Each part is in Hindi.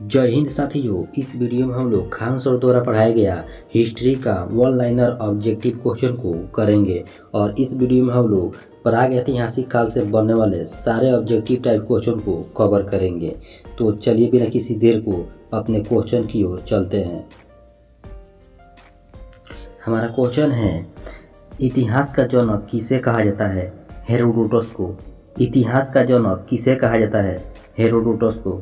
जय हिंद साथियों। इस वीडियो में हम लोग खान सर द्वारा पढ़ाया गया हिस्ट्री का वन लाइनर ऑब्जेक्टिव क्वेश्चन को करेंगे और इस वीडियो में हम लोग प्राग ऐतिहासिक काल से बनने वाले सारे ऑब्जेक्टिव टाइप क्वेश्चन को कवर करेंगे। तो चलिए बिना किसी देर को अपने क्वेश्चन की ओर चलते हैं। हमारा क्वेश्चन है, इतिहास का जनक किसे कहा जाता है? हेरोडोटस को। इतिहास का जनक किसे कहा जाता है? हेरोडोटस को।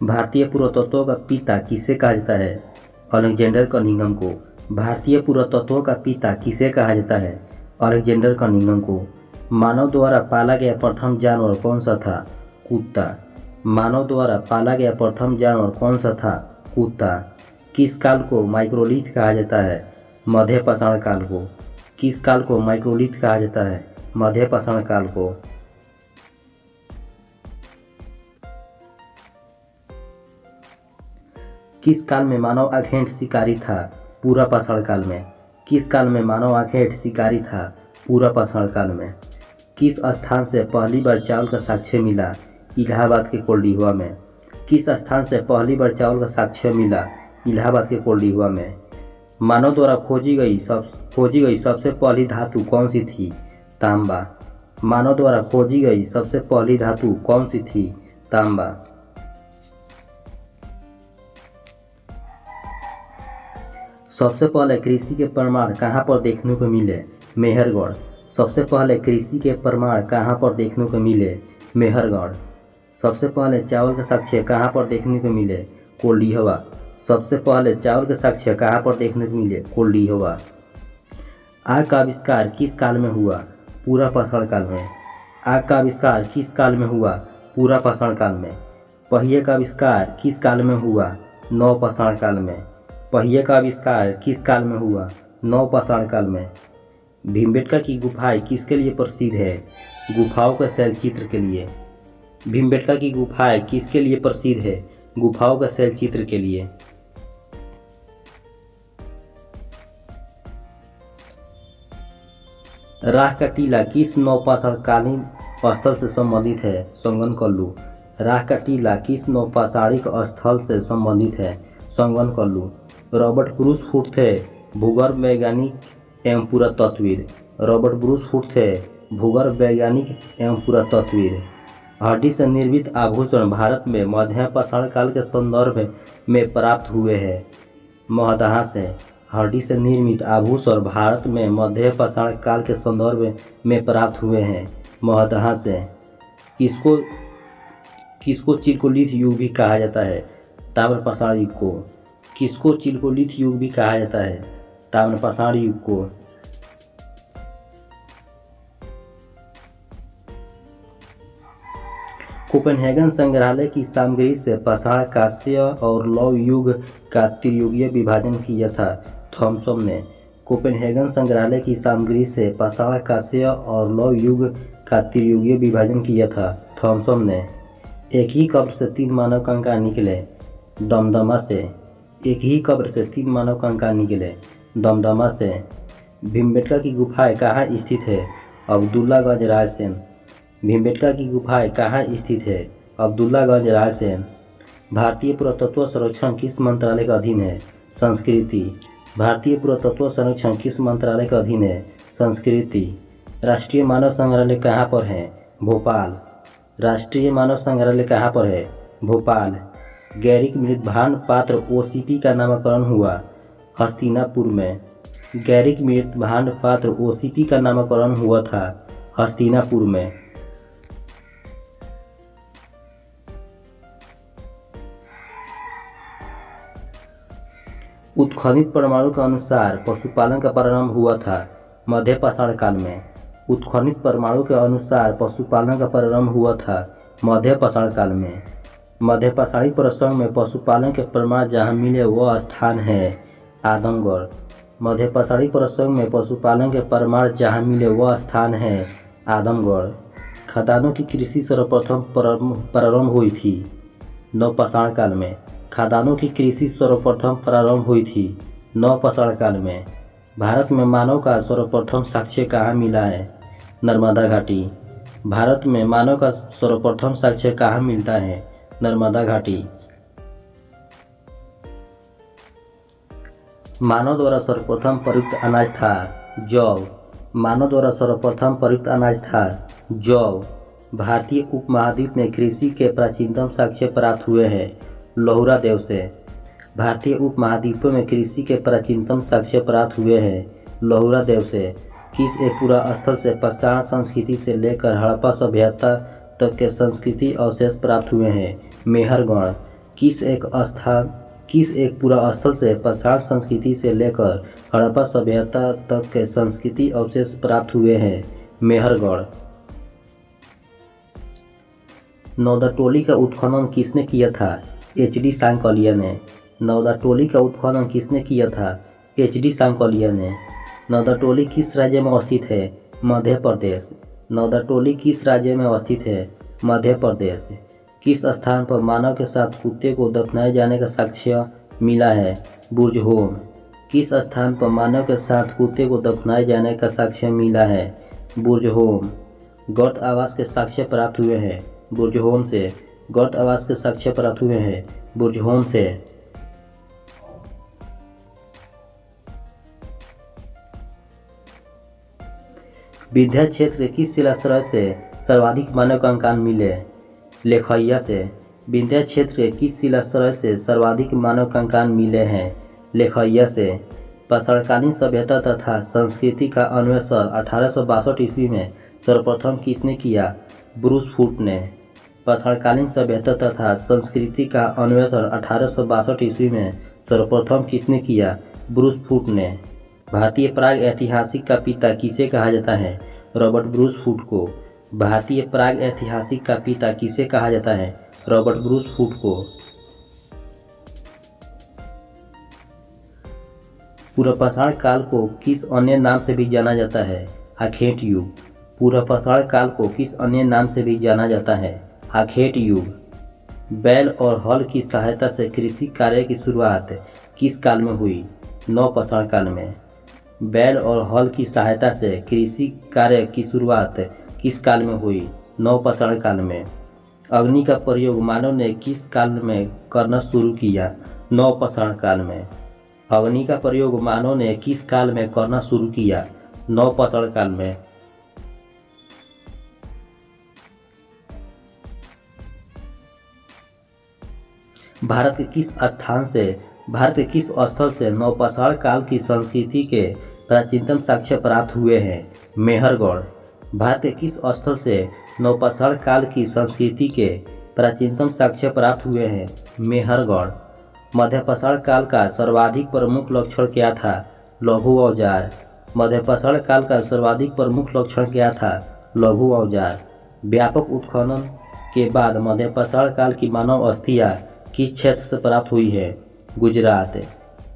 भारतीय पुरातत्व का पिता किसे कहा जाता है? अलेक्जेंडर कनिंघम को। भारतीय पुरातत्व का पिता किसे कहा जाता है? अलेक्जेंडर कनिंघम को। मानव द्वारा पाला गया प्रथम जानवर कौन सा था? कुत्ता। मानव द्वारा पाला गया प्रथम जानवर कौन सा था? कुत्ता। किस काल को माइक्रोलिथ कहा जाता है? मध्य पाषाण काल को। किस काल को माइक्रोलिथ कहा जाता है? मध्य पाषाण काल को। किस काल में मानव आखेट शिकारी था? पूरा पाषाण काल में। किस काल में मानव आखेट शिकारी था? पूरा पाषाण काल में। किस स्थान से पहली बार चावल का साक्ष्य मिला? इलाहाबाद के कोल्डिहुआ में। किस स्थान से पहली बार चावल का साक्ष्य मिला? इलाहाबाद के कोल्डिहुआ में। मानव द्वारा खोजी गई सबसे पहली धातु कौन सी थी? तांबा। मानव द्वारा खोजी गई सबसे पहली धातु कौन सी थी? तांबा। सबसे पहले कृषि के प्रमाण कहाँ पर देखने को मिले? मेहरगढ़। सबसे पहले कृषि के प्रमाण कहाँ पर देखने को मिले? मेहरगढ़। सबसे पहले चावल का साक्ष्य कहाँ पर देखने को मिले? कोल्डिहुआ। सबसे पहले चावल के साक्ष्य कहाँ पर देखने को मिले? कोल्डिहुआ। आग का आविष्कार किस काल में हुआ? पूरा पाषाण काल में। आग का आविष्कार किस काल में हुआ? पूरा पाषाण काल में। पहिए का आविष्कार किस काल में हुआ? नव पाषाण काल में। पहिए का आविष्कार किस काल में हुआ? नव पाषाण काल में। भीमबेटका की गुफाएं किसके लिए प्रसिद्ध है? गुफाओं के शैलचित्र के लिए। भीमबेटका की गुफाएं किसके लिए प्रसिद्ध है? गुफाओं के शैलचित्र के लिए। राह का टीला किस नवपाषाणकालीन स्थल से संबंधित है? संगनकल्लू। राह का टीला किस नवपाषाणिक स्थल से संबंधित है? संगनकल्लू। रॉबर्ट ब्रूस हुड थे भूगर्भ वैज्ञानिक एवं पुरातत्वविद। रॉबर्ट ब्रूस हुड थे भूगर्भ वैज्ञानिक एवं पुरातत्वविद। हड्डी से निर्मित आभूषण भारत में मध्य पाषाण काल के संदर्भ में प्राप्त हुए हैं। महदहा से। हड्डी से निर्मित आभूषण भारत में मध्य पाषाण काल के संदर्भ में प्राप्त हुए हैं। महदहा से। किसको चिरकुलित युग भी कहा जाता है? ताम्रपाषाण युग को। किसको चिरकुलित युग भी कहा जाता है? ताम्रपाषाण युग को। कोपेनहेगन संग्रहालय की सामग्री से पाषाण, कांस्य और लौह युग का त्रियुगीय विभाजन किया था थॉमसन ने। कोपेनहेगन संग्रहालय की सामग्री से पाषाण, कांस्य और लौह युग का त्रियुगीय विभाजन किया था थॉमसन ने। एक ही कब्र से 3 मानव कंकाल निकले दमदमा से। एक ही कब्र से 3 मानव कंकाल निकले दमदमा से। भीमबेटका की गुफाएं कहाँ स्थित है? अब्दुल्लागंज, रायसेन। भीमबेटका की गुफाएं कहाँ स्थित है? अब्दुल्लागंज, रायसेन। भारतीय पुरातत्व संरक्षण किस मंत्रालय का अधीन है? संस्कृति। भारतीय पुरातत्व संरक्षण किस मंत्रालय का अधीन है? संस्कृति। राष्ट्रीय मानव संग्रहालय कहाँ पर है? भोपाल। राष्ट्रीय मानव संग्रहालय कहाँ पर है? भोपाल। गैरिक मृतभांड पात्र ओसीपी का नामकरण हुआ हस्तिनापुर में। गैरिक मृतभांड पात्र ओसीपी का नामकरण हुआ था हस्तिनापुर में। उत्खनित परमाणु के अनुसार पशुपालन का प्रारंभ हुआ था मध्य पाषाण काल में। उत्खनित परमाणु के अनुसार पशुपालन का प्रारंभ हुआ था मध्य पाषाण काल में। मध्य पाषाणिक प्रसंग में पशुपालन के प्रमाण जहाँ मिले वह स्थान है आदमगढ़। मध्य पाषाणिक प्रसंग में पशुपालन के प्रमाण जहाँ मिले वह स्थान है आदमगढ़। खदानों की कृषि सर्वप्रथम प्रारंभ हुई थी नवपाषाण काल में। खदानों की कृषि सर्वप्रथम प्रारंभ हुई थी नवपाषाण काल में। भारत में मानव का सर्वप्रथम साक्ष्य कहाँ मिला है? नर्मदा घाटी। भारत में मानव का सर्वप्रथम साक्ष्य कहाँ मिलता है? नर्मदा घाटी। मानव द्वारा सर्वप्रथम प्रयुक्त अनाज था जौ। मानव द्वारा सर्वप्रथम प्रयुक्त अनाज था जौ। भारतीय उपमहाद्वीप में कृषि के प्राचीनतम साक्ष्य प्राप्त हुए हैं लहुरा देव से। भारतीय उपमहाद्वीप में कृषि के प्राचीनतम साक्ष्य प्राप्त हुए हैं लहुरा देव से। किस एक पूरा स्थल से पाषाण संस्कृति से लेकर हड़प्पा सभ्यता तक के संस्कृति अवशेष प्राप्त हुए हैं मेहरगढ़। किस एक पूरा स्थल से पाषाण संस्कृति से लेकर हड़प्पा सभ्यता तक के संस्कृति अवशेष प्राप्त हुए हैं मेहरगढ़। नौदाटोली का उत्खनन किसने किया था एच.डी. सांकलिया ने। नौदाटोली का उत्खनन किसने किया था एच.डी. सांकलिया ने। नौदाटोली किस राज्य में अवस्थित है मध्य प्रदेश। नौदाटोली किस राज्य में अवस्थित है मध्य प्रदेश। किस स्थान पर मानव के साथ कुत्ते को दफनाए जाने का साक्ष्य मिला है बुर्जहोम। किस स्थान पर मानव के साथ कुत्ते को दफनाए जाने का साक्ष्य मिला है बुर्जहोम। गौड़ आवास के साक्ष्य प्राप्त हुए हैं बुर्जहोम से। गौड़ आवास के साक्ष्य प्राप्त हुए हैं बुर्जहोम से। विंध्य क्षेत्र के किस शिलाश्रय से सर्वाधिक मानव कंकाल मिले लेखैया से। विंध्य क्षेत्र के किस शिलाश्रय से सर्वाधिक मानव कंकाल मिले हैं लेखैया से। पाषाणकालीन सभ्यता तथा संस्कृति का अन्वेषण 1862 ईस्वी में सर्वप्रथम किसने किया ब्रूस फूट ने। पाषाणकालीन सभ्यता तथा संस्कृति का अन्वेषण 1862 ईस्वी में सर्वप्रथम किसने किया ब्रूस फूट ने। भारतीय प्राग ऐतिहासिक का पिता किसे कहा जाता है रॉबर्ट ब्रूस फूट को। भारतीय प्राग ऐतिहासिक का पिता किसे कहा जाता है रॉबर्ट ब्रूस फूट को। पूर्वपाषाण काल को किस अन्य नाम से भी जाना जाता है आखेट युग। पूर्वपाषाण काल को किस अन्य नाम से भी जाना जाता है आखेट युग। बैल और हल की सहायता से कृषि कार्य की शुरुआत किस काल में हुई नवपाषाण काल में। बैल और हल की सहायता से कृषि कार्य की शुरुआत किस काल में हुई नवपाषाण काल में। अग्नि का प्रयोग मानव ने किस काल में करना शुरू किया नवपाषाण काल में। अग्नि का प्रयोग मानव ने किस काल में करना शुरू किया नवपाषाण काल में। भारत के किस स्थल से नवपाषाण काल की संस्कृति के प्राचीनतम साक्ष्य प्राप्त हुए हैं मेहरगढ़। भारत के किस स्थल से नवपाषाण काल की संस्कृति के प्राचीनतम साक्ष्य प्राप्त हुए हैं मेहरगढ़। मध्यपाषाण काल का सर्वाधिक प्रमुख लक्षण क्या था लघु औजार। मध्यपाषाण काल का सर्वाधिक प्रमुख लक्षण क्या था लघु औजार। व्यापक उत्खनन के बाद मध्यपाषाण काल की मानव अस्थियां किस क्षेत्र से प्राप्त हुई है गुजरात।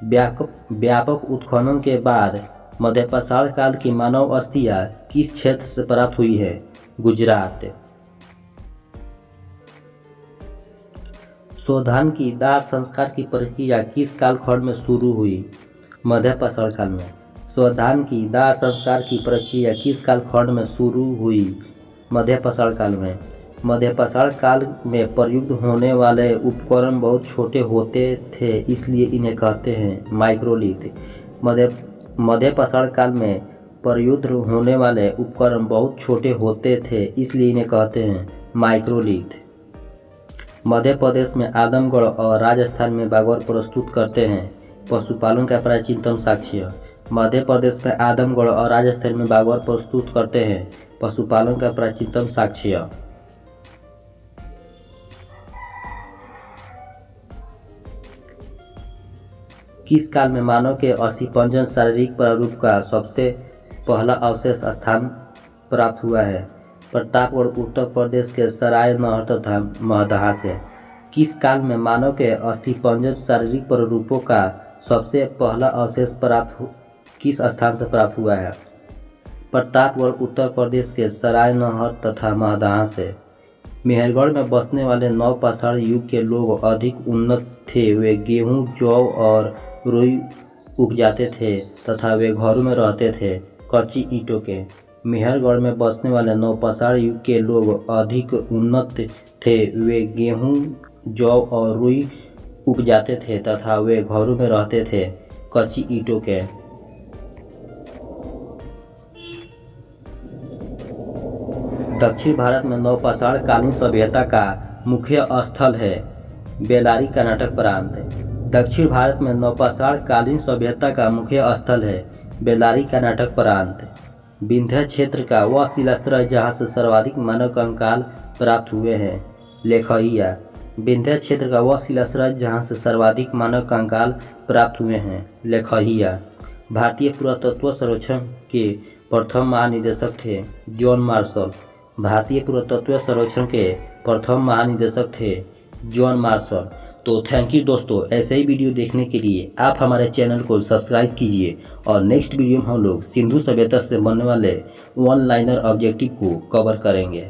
व्यापक उत्खनन के बाद मध्यपाषाण काल की मानव अस्थियां किस क्षेत्र से प्राप्त हुई है गुजरात। शोधान की दाह संस्कार की प्रक्रिया किस कालखंड में शुरू हुई मध्यपाषाण काल में। शोधान की दाह संस्कार की प्रक्रिया किस कालखंड में शुरू हुई मध्यपाषाण काल में। मध्यपाषाण काल में प्रयुक्त होने वाले उपकरण बहुत छोटे होते थे इसलिए इन्हें कहते हैं माइक्रोलिथ। मध्यपाषाण काल में प्रयुक्त होने वाले उपकरण बहुत छोटे होते थे इसलिए इन्हें कहते हैं माइक्रोलिथ। मध्य प्रदेश में आदमगढ़ और राजस्थान में बागौर प्रस्तुत करते हैं पशुपालन का प्राचीनतम साक्ष्य। मध्य प्रदेश में आदमगढ़ और राजस्थान में बागौर प्रस्तुत करते हैं पशुपालन का प्राचीनतम साक्ष्य। किस काल में मानव के अस्थिपंजर शारीरिक प्रारूप का सबसे पहला अवशेष स्थान प्राप्त हुआ है प्रतापगढ़ उत्तर प्रदेश के सराय नहर तथा महदहा से। किस काल में मानव के अस्थिपंजर शारीरिक प्रारूपों का सबसे पहला अवशेष किस स्थान से प्राप्त हुआ है प्रतापगढ़ उत्तर प्रदेश के सराय नहर तथा महदहा से। मेहरगढ़ में बसने वाले नवपाषाण युग के लोग अधिक उन्नत थे। वे गेहूं जौ और रुई उगाते थे तथा वे घरों में रहते थे कच्ची ईंटों के। मेहरगढ़ में बसने वाले नवपाषाण युग के लोग अधिक उन्नत थे। वे गेहूं जौ और रुई उगाते थे तथा वे घरों में रहते थे कच्ची ईंटों के। दक्षिण भारत में नवपाषाण कालीन सभ्यता का मुख्य स्थल है बेल्लारी कर्नाटक प्रांत। दक्षिण भारत में नवपाषाण कालीन सभ्यता का मुख्य स्थल है बेल्लारी कर्नाटक प्रांत। विंध्य क्षेत्र का वह शिलाश्रय जहाँ से सर्वाधिक मानव कंकाल प्राप्त हुए हैं लेखहिया। विंध्य क्षेत्र का वह शिलाश्रय जहाँ से सर्वाधिक मानव कंकाल प्राप्त हुए हैं लेखहिया। भारतीय पुरातत्व सर्वेक्षण के प्रथम महानिदेशक थे जॉन मार्शल। भारतीय पुरातत्व सर्वेक्षण के प्रथम महानिदेशक थे जॉन मार्शल। तो थैंक यू दोस्तों, ऐसे ही वीडियो देखने के लिए आप हमारे चैनल को सब्सक्राइब कीजिए और नेक्स्ट वीडियो में हम लोग सिंधु सभ्यता से बनने वाले वन लाइनर ऑब्जेक्टिव को कवर करेंगे।